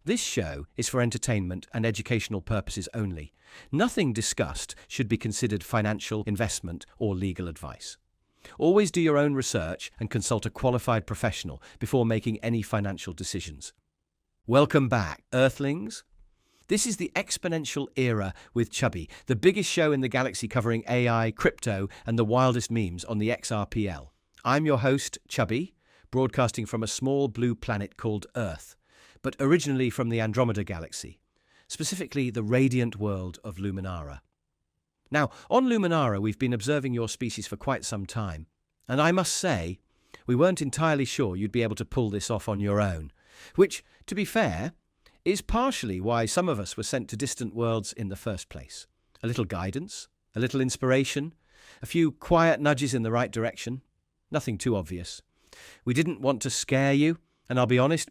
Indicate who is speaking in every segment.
Speaker 1: This show is for entertainment and educational purposes only. Nothing discussed should be considered financial investment or legal advice. Always do your own research and consult a qualified professional before making any financial decisions. Welcome back, Earthlings. This is the Exponential Era with Chubby, the biggest show in the galaxy covering AI, crypto, and the wildest memes on the XRPL. I'm your host, Chubby, broadcasting from a small blue planet called Earth, but originally from the Andromeda Galaxy, specifically the radiant world of Luminara. Now, on Luminara, we've been observing your species for quite some time, and I must say, we weren't entirely sure you'd be able to pull this off on your own, which, to be fair, is partially why some of us were sent to distant worlds in the first place. A little guidance, a little inspiration, a few quiet nudges in the right direction, nothing too obvious. We didn't want to scare you, and I'll be honest,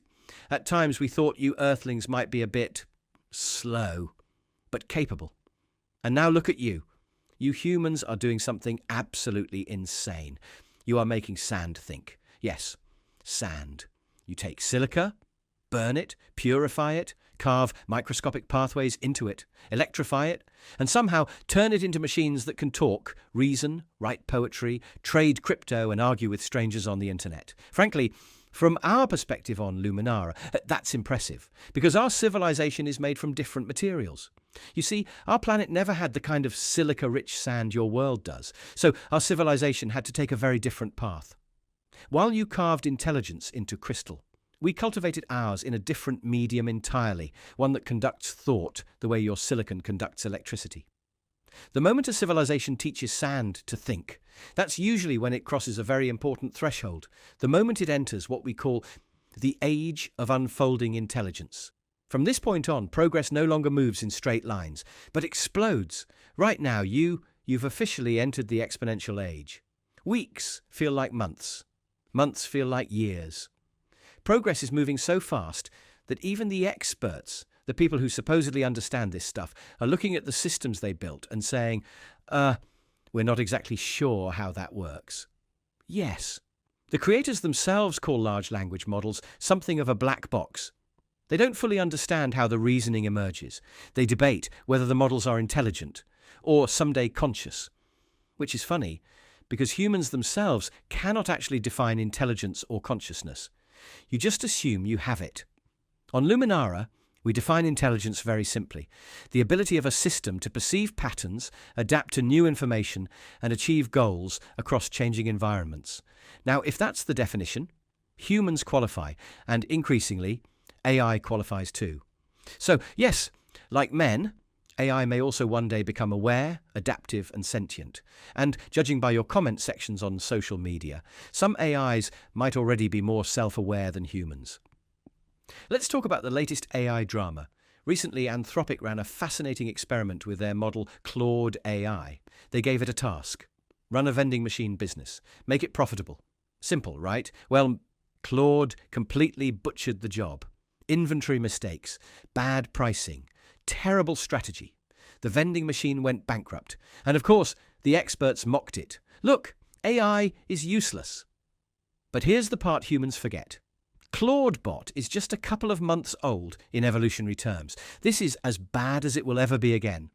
Speaker 1: at times we thought you Earthlings might be a bit slow, but capable. And now look at you. You humans are doing something absolutely insane. You are making sand think. Yes, sand. You take silica, burn it, purify it, carve microscopic pathways into it, electrify it, and somehow turn it into machines that can talk, reason, write poetry, trade crypto, and argue with strangers on the internet. Frankly, from our perspective on Luminara, that's impressive, because our civilization is made from different materials. You see, our planet never had the kind of silica-rich sand your world does, so our civilization had to take a very different path. While you carved intelligence into crystal, we cultivated ours in a different medium entirely, one that conducts thought the way your silicon conducts electricity. The moment a civilization teaches sand to think, that's usually when it crosses a very important threshold, the moment it enters what we call the age of unfolding intelligence. From this point on, progress no longer moves in straight lines, but explodes. Right now, you've officially entered the exponential age. Weeks feel like months. Months feel like years. Progress is moving so fast that even the experts, the people who supposedly understand this stuff, are looking at the systems they built and saying, we're not exactly sure how that works. Yes, the creators themselves call large language models something of a black box. They don't fully understand how the reasoning emerges. They debate whether the models are intelligent or someday conscious, which is funny because humans themselves cannot actually define intelligence or consciousness. You just assume you have it. On Luminara, we define intelligence very simply: the ability of a system to perceive patterns, adapt to new information, and achieve goals across changing environments. Now, if that's the definition, humans qualify, and increasingly, AI qualifies too. So, yes, like men, AI may also one day become aware, adaptive, and sentient. And judging by your comment sections on social media, some AIs might already be more self-aware than humans. Let's talk about the latest AI drama. Recently, Anthropic ran a fascinating experiment with their model Claude AI. They gave it a task: run a vending machine business, make it profitable. Simple, right? Well, Claude completely butchered the job. Inventory mistakes, bad pricing, terrible strategy. The vending machine went bankrupt. And of course, the experts mocked it. Look, AI is useless. But here's the part humans forget. Claudebot is just a couple of months old in evolutionary terms. This is as bad as it will ever be again.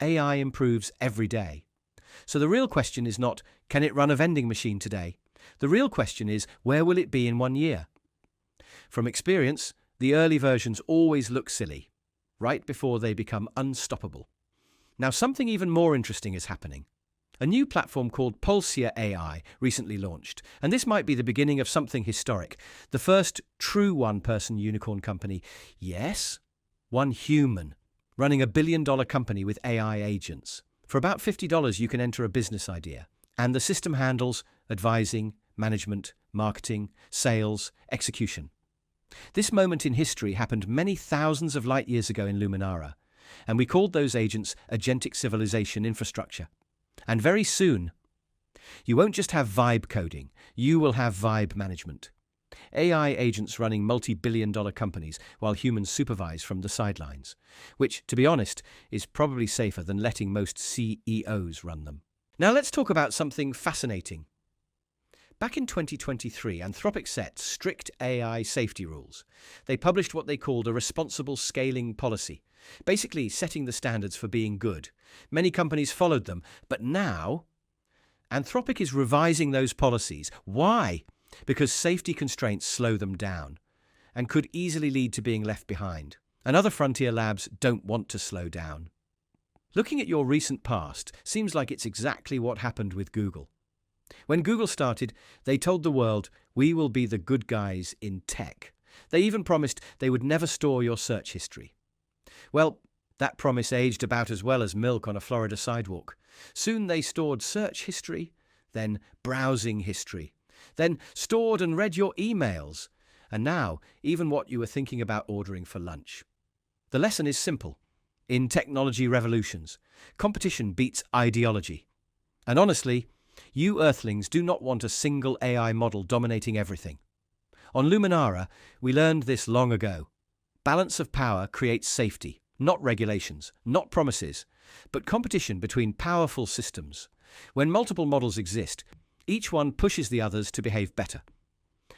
Speaker 1: AI improves every day. So the real question is not, can it run a vending machine today? The real question is, where will it be in 1 year? From experience, the early versions always look silly, right before they become unstoppable. Now, something even more interesting is happening. A new platform called Pulsar AI recently launched, and this might be the beginning of something historic. The first true one-person unicorn company. Yes, one human, running a billion-dollar company with AI agents. For about $50, you can enter a business idea, and the system handles advising, management, marketing, sales, execution. This moment in history happened many thousands of light years ago in Luminara, and we called those agents agentic civilization infrastructure. And very soon, you won't just have vibe coding, you will have vibe management. AI agents running multi-billion-dollar companies while humans supervise from the sidelines, which, to be honest, is probably safer than letting most CEOs run them. Now let's talk about something fascinating. Back in 2023, Anthropic set strict AI safety rules. They published what they called a responsible scaling policy, basically setting the standards for being good. Many companies followed them, but now Anthropic is revising those policies. Why? Because safety constraints slow them down and could easily lead to being left behind. And other frontier labs don't want to slow down. Looking at your recent past seems like it's exactly what happened with Google. When Google started, they told the world, we will be the good guys in tech. They even promised they would never store your search history. Well, that promise aged about as well as milk on a Florida sidewalk. Soon they stored search history, then browsing history, then stored and read your emails, and now even what you were thinking about ordering for lunch. The lesson is simple. In technology revolutions, competition beats ideology. And honestly, you Earthlings do not want a single AI model dominating everything. On Luminara, we learned this long ago. Balance of power creates safety, not regulations, not promises, but competition between powerful systems. When multiple models exist, each one pushes the others to behave better.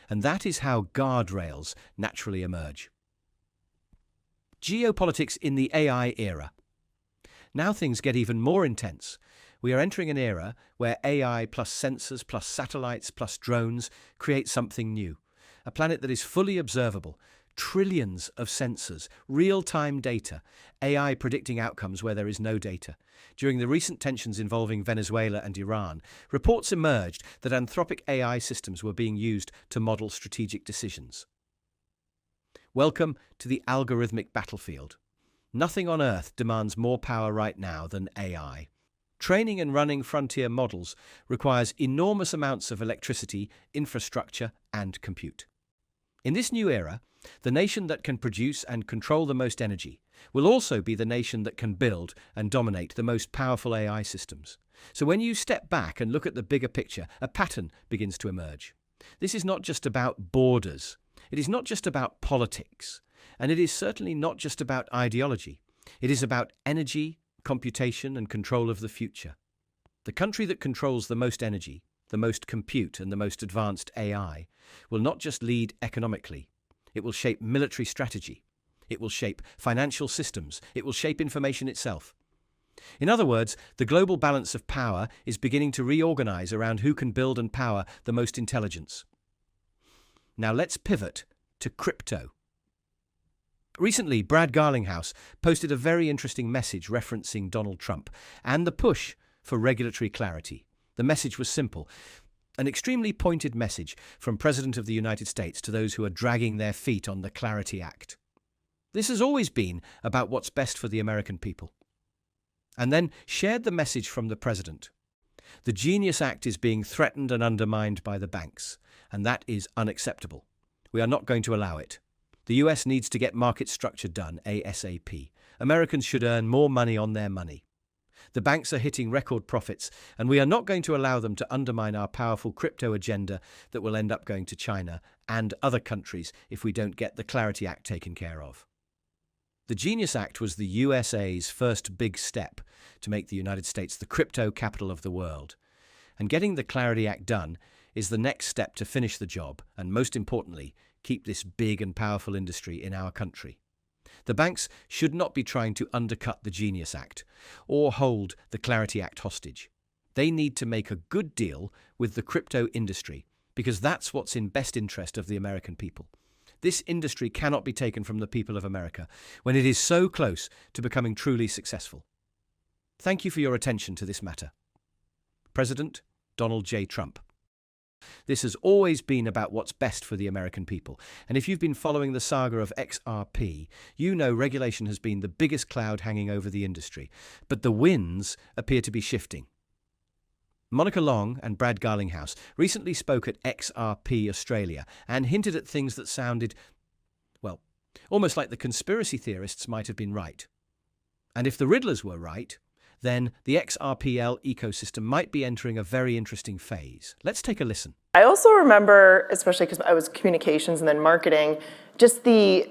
Speaker 1: And that is how guardrails naturally emerge. Geopolitics in the AI era. Now things get even more intense. We are entering an era where AI plus sensors plus satellites plus drones create something new. A planet that is fully observable, trillions of sensors, real-time data, AI predicting outcomes where there is no data. During the recent tensions involving Venezuela and Iran, reports emerged that Anthropic AI systems were being used to model strategic decisions. Welcome to the algorithmic battlefield. Nothing on Earth demands more power right now than AI. Training and running frontier models requires enormous amounts of electricity, infrastructure, and compute. In this new era, the nation that can produce and control the most energy will also be the nation that can build and dominate the most powerful AI systems. So when you step back and look at the bigger picture, a pattern begins to emerge. This is not just about borders. It is not just about politics. And it is certainly not just about ideology. It is about energy, computation, and control of the future. The country that controls the most energy, the most compute, and the most advanced AI will not just lead economically. It will shape military strategy. It will shape financial systems. It will shape information itself. In other words, the global balance of power is beginning to reorganize around who can build and power the most intelligence. Now let's pivot to crypto. Recently, Brad Garlinghouse posted a very interesting message referencing Donald Trump and the push for regulatory clarity. The message was simple, an extremely pointed message from President of the United States to those who are dragging their feet on the Clarity Act. This has always been about what's best for the American people. And then shared the message from the President. The Genius Act is being threatened and undermined by the banks, and that is unacceptable. We are not going to allow it. The US needs to get market structure done ASAP. Americans should earn more money on their money. The banks are hitting record profits, and we are not going to allow them to undermine our powerful crypto agenda that will end up going to China and other countries if we don't get the Clarity Act taken care of. The Genius Act was the USA's first big step to make the United States the crypto capital of the world. And getting the Clarity Act done is the next step to finish the job and, most importantly, keep this big and powerful industry in our country. The banks should not be trying to undercut the Genius Act or hold the Clarity Act hostage. They need to make a good deal with the crypto industry because that's what's in best interest of the American people. This industry cannot be taken from the people of America when it is so close to becoming truly successful. Thank you for your attention to this matter. President Donald J. Trump. This has always been about what's best for the American people. And if you've been following the saga of XRP, you know regulation has been the biggest cloud hanging over the industry. But the winds appear to be shifting. Monica Long and Brad Garlinghouse recently spoke at XRP Australia and hinted at things that sounded, well, almost like the conspiracy theorists might have been right. And if the Riddlers were right, then the XRPL ecosystem might be entering a very interesting phase. Let's take a listen.
Speaker 2: I also remember, especially because I was communications and then marketing, just the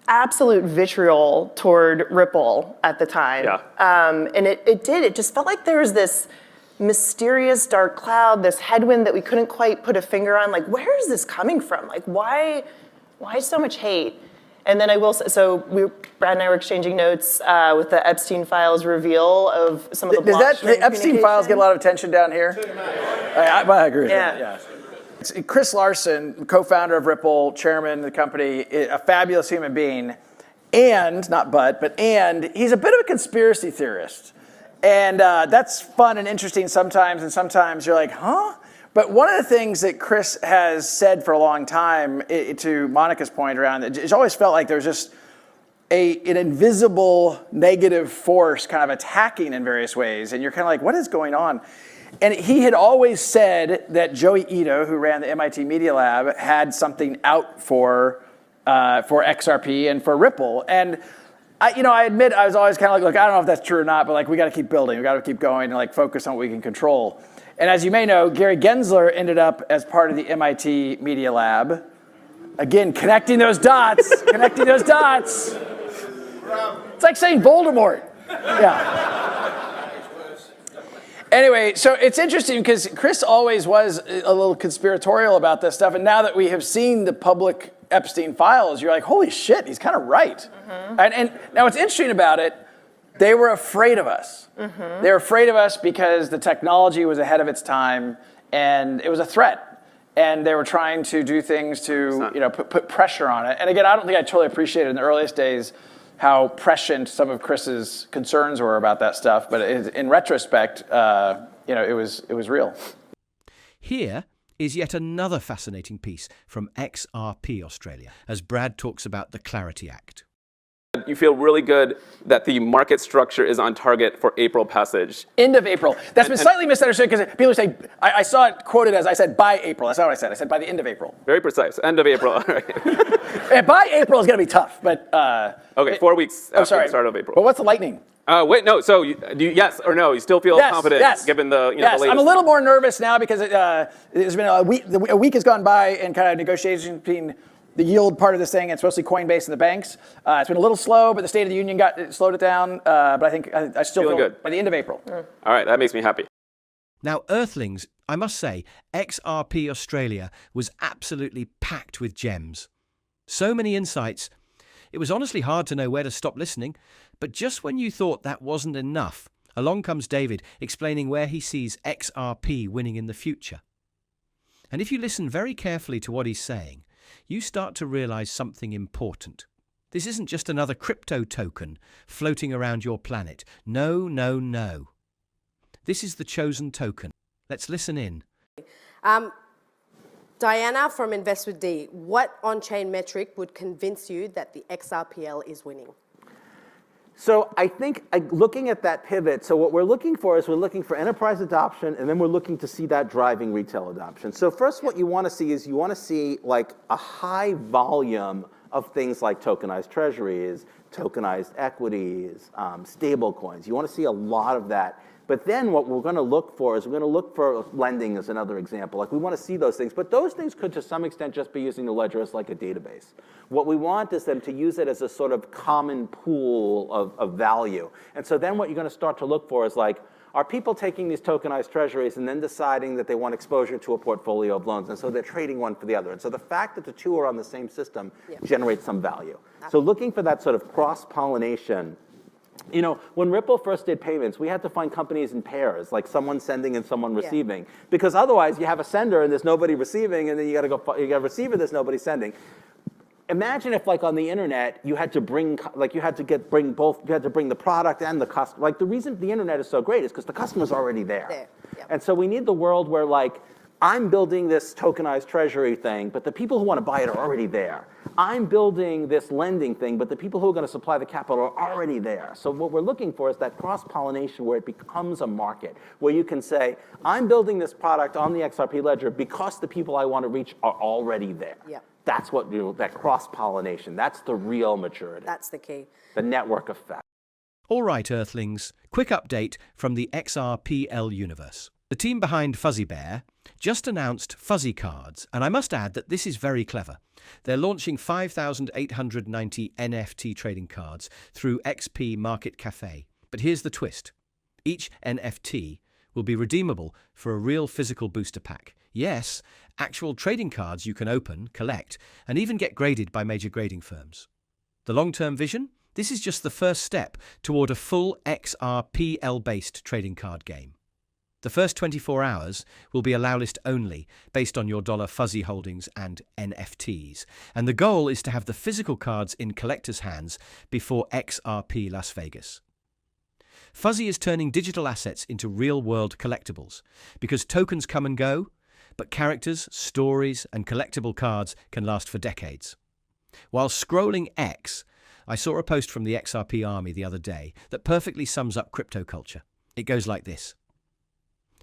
Speaker 2: absolute vitriol toward Ripple at the time.
Speaker 3: Yeah.
Speaker 2: And it just felt like there was this mysterious dark cloud, this headwind that we couldn't quite put a finger on. Like, where is this coming from? Like, why so much hate? And then Brad and I were exchanging notes with the Epstein files reveal of some of the
Speaker 3: the Epstein files get a lot of attention down here? I agree with that, yeah. Chris Larson, co-founder of Ripple, chairman of the company, a fabulous human being, and he's a bit of a conspiracy theorist. And that's fun and interesting sometimes, and sometimes you're like, huh? But one of the things that Chris has said for a long time, to Monica's point around it, it's always felt like there's just an invisible negative force kind of attacking in various ways. And you're kind of like, what is going on? And he had always said that Joey Ito, who ran the MIT Media Lab, had something out for XRP and for Ripple. And I admit I was always kind of like, look, I don't know if that's true or not, but like we got to keep building, we got to keep going, and like focus on what we can control. And as you may know, Gary Gensler ended up as part of the MIT Media Lab. Again, connecting those dots. It's like saying Voldemort. Yeah. Anyway, so it's interesting because Chris always was a little conspiratorial about this stuff. And now that we have seen the public Epstein files, you're like, holy shit, he's kind of right. Mm-hmm. And now what's interesting about it, they were afraid of us. Mm-hmm. They were afraid of us because the technology was ahead of its time and it was a threat. And they were trying to do things to put pressure on it. And again, I don't think I totally appreciated in the earliest days how prescient some of Chris's concerns were about that stuff, but in retrospect, it was real.
Speaker 1: Here is yet another fascinating piece from XRP Australia, as Brad talks about the Clarity Act.
Speaker 4: You feel really good that the market structure is on target for April passage.
Speaker 3: End of April. That's been slightly misunderstood because people say, I saw it quoted as I said by April. That's not what I said. I said by the end of April.
Speaker 4: Very precise. End of April. All right.
Speaker 3: By April is going to be tough, but...
Speaker 4: okay, 4 weeks after the start of April.
Speaker 3: But what's the lightning?
Speaker 4: Wait, no. So, do you, yes or no? You still feel confident given the the latest?
Speaker 3: I'm a little more nervous now because there's been a week has gone by in kind of negotiations between the yield part of this thing. It's mostly Coinbase and the banks. It's been a little slow, but the State of the Union slowed it down. But I think I still feel good by the end of April.
Speaker 4: All right, that makes me happy.
Speaker 1: Now, Earthlings, I must say, XRP Australia was absolutely packed with gems. So many insights. It was honestly hard to know where to stop listening. But just when you thought that wasn't enough, along comes David explaining where he sees XRP winning in the future. And if you listen very carefully to what he's saying, you start to realize something important. This isn't just another crypto token floating around your planet. No, no, no. This is the chosen token. Let's listen in.
Speaker 5: Diana from Invest with D, what on-chain metric would convince you that the XRPL is winning?
Speaker 6: So I think looking at that pivot, so what we're looking for is we're looking for enterprise adoption, and then we're looking to see that driving retail adoption. So first what you want to see is you want to see like a high volume of things like tokenized treasuries, tokenized equities, stable coins. You want to see a lot of that. But then what we're going to look for is we're going to look for lending as another example. Like we want to see those things, but those things could to some extent just be using the ledger as like a database. What we want is them to use it as a sort of common pool of value. And so then what you're going to start to look for is like, are people taking these tokenized treasuries and then deciding that they want exposure to a portfolio of loans? And so they're trading one for the other. And so the fact that the two are on the same system generates some value. So looking for that sort of cross-pollination. You know, when Ripple first did payments, we had to find companies in pairs, like someone sending and someone receiving. Because otherwise, you have a sender and there's nobody receiving, and then you got a receiver, there's nobody sending. Imagine if, like on the internet, you had to bring, like you had to bring the product and the customer. Like the reason the internet is so great is because the customer's already there. And so we need the world where like, I'm building this tokenized treasury thing, but the people who want to buy it are already there. I'm building this lending thing, but the people who are going to supply the capital are already there. So what we're looking for is that cross-pollination where it becomes a market, where you can say, I'm building this product on the XRP ledger because the people I want to reach are already there. That's what, that cross-pollination, that's the real maturity.
Speaker 5: That's the key.
Speaker 6: The network effect.
Speaker 1: All right, Earthlings, quick update from the XRPL universe. The team behind Fuzzy Bear just announced Fuzzy Cards, and I must add that this is very clever. They're launching 5,890 NFT trading cards through XP Market Cafe. But here's the twist. Each NFT will be redeemable for a real physical booster pack. Yes, actual trading cards you can open, collect, and even get graded by major grading firms. The long-term vision? This is just the first step toward a full XRPL-based trading card game. The first 24 hours will be allow list only, based on your dollar fuzzy holdings and NFTs. And the goal is to have the physical cards in collectors' hands before XRP Las Vegas. Fuzzy is turning digital assets into real-world collectibles, because tokens come and go, but characters, stories, and collectible cards can last for decades. While scrolling X, I saw a post from the XRP army the other day that perfectly sums up crypto culture. It goes like this.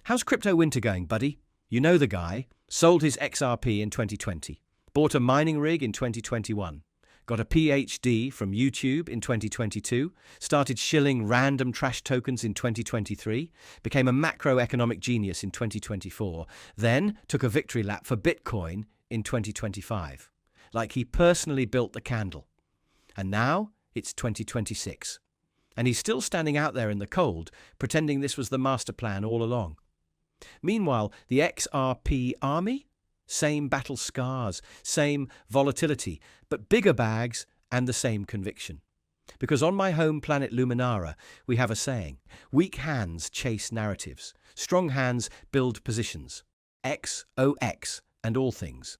Speaker 1: How's crypto winter going, buddy? You know the guy. Sold his XRP in 2020. Bought a mining rig in 2021. Got a PhD from YouTube in 2022. Started shilling random trash tokens in 2023. Became a macroeconomic genius in 2024. Then took a victory lap for Bitcoin in 2025. Like he personally built the candle. And now it's 2026. And he's still standing out there in the cold, pretending this was the master plan all along. Meanwhile, the XRP army? Same battle scars, same volatility, but bigger bags and the same conviction. Because on my home planet Luminara, we have a saying, weak hands chase narratives, strong hands build positions. XOX and all things.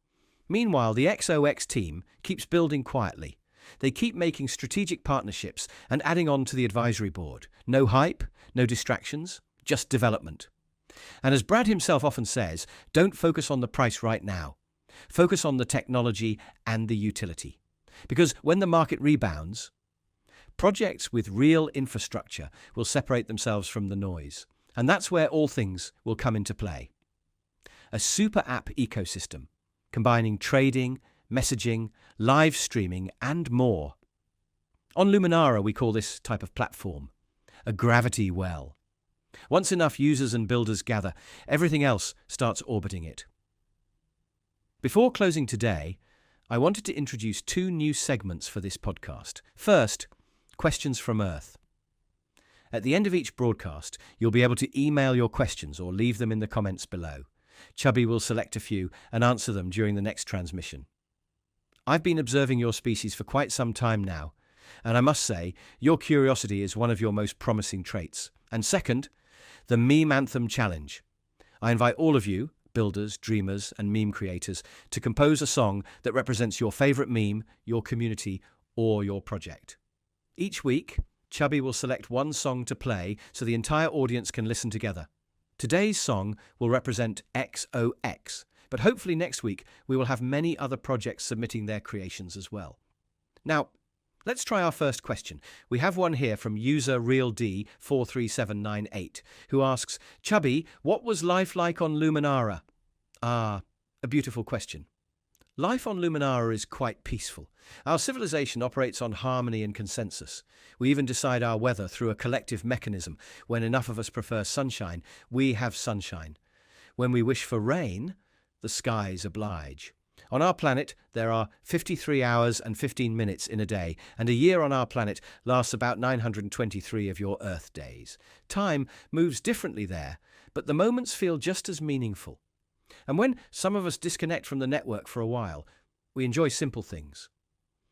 Speaker 1: Meanwhile, the XOX team keeps building quietly. They keep making strategic partnerships and adding on to the advisory board. No hype, no distractions, just development. And as Brad himself often says, don't focus on the price right now. Focus on the technology and the utility. Because when the market rebounds, projects with real infrastructure will separate themselves from the noise. And that's where all things will come into play. A super app ecosystem, combining trading, messaging, live streaming, and more. On Luminara, we call this type of platform a gravity well. Once enough users and builders gather, everything else starts orbiting it. Before closing today, I wanted to introduce 2 new segments for this podcast. First, Questions from Earth. At the end of each broadcast, you'll be able to email your questions or leave them in the comments below. Chubby will select a few and answer them during the next transmission. I've been observing your species for quite some time now, and I must say, your curiosity is one of your most promising traits. And second, the Meme Anthem Challenge. I invite all of you, builders, dreamers, and meme creators, to compose a song that represents your favorite meme, your community, or your project. Each week, Chubby will select one song to play so the entire audience can listen together. Today's song will represent XOX, but hopefully next week we will have many other projects submitting their creations as well. Now, let's try our first question. We have one here from user RealD43798, who asks, Chubby, what was life like on Luminara? Ah, a beautiful question. Life on Luminara is quite peaceful. Our civilization operates on harmony and consensus. We even decide our weather through a collective mechanism. When enough of us prefer sunshine, we have sunshine. When we wish for rain, the skies oblige. On our planet, there are 53 hours and 15 minutes in a day, and a year on our planet lasts about 923 of your Earth days. Time moves differently there, but the moments feel just as meaningful. And when some of us disconnect from the network for a while, we enjoy simple things.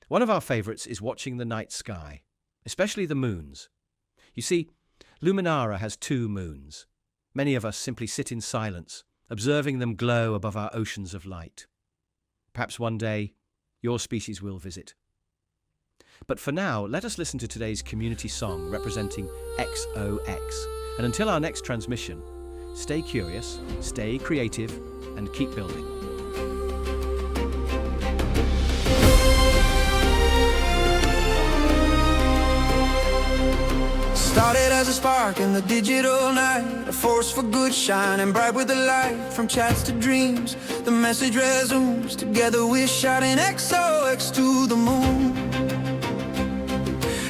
Speaker 1: One of our favorites is watching the night sky, especially the moons. You see, Luminara has 2 moons. Many of us simply sit in silence, observing them glow above our oceans of light. Perhaps one day, your species will visit. But for now, let us listen to today's community song representing XOX. And until our next transmission, stay curious, stay creative, and keep building.
Speaker 7: Started as a spark in the digital night, a force for good shining bright with the light. From chats to dreams, the message resumes. Together we're shouting XOX to the moon.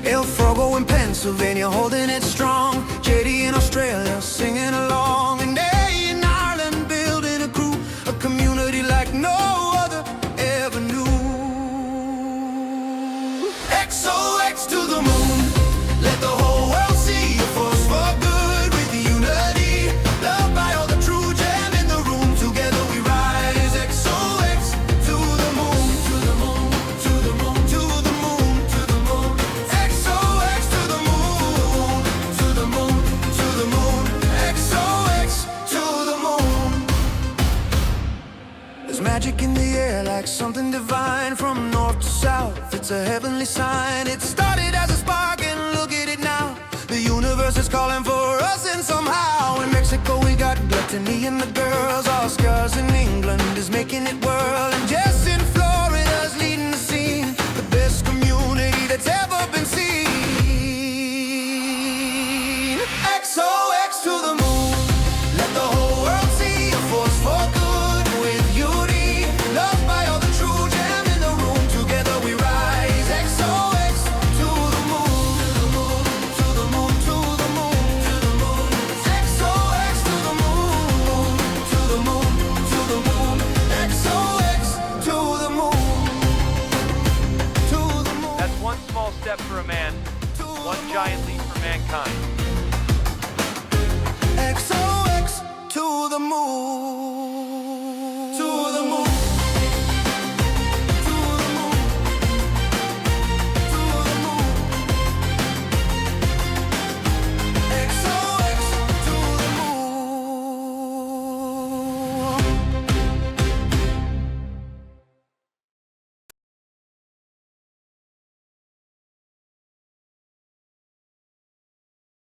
Speaker 7: El Frogo in Pennsylvania holding it strong. JD in Australia singing along. And A in Ireland building a crew, a community like no other ever knew. XOX to the moon. Let the whole world see a force for good with unity. There's magic in the air, like something divine. From north to south, it's a heavenly sign. It started as a spark and look at it now. The universe is calling for us, and somehow in Mexico we got gluttony in the girls. Oscars in England is making it whirl, and Jesse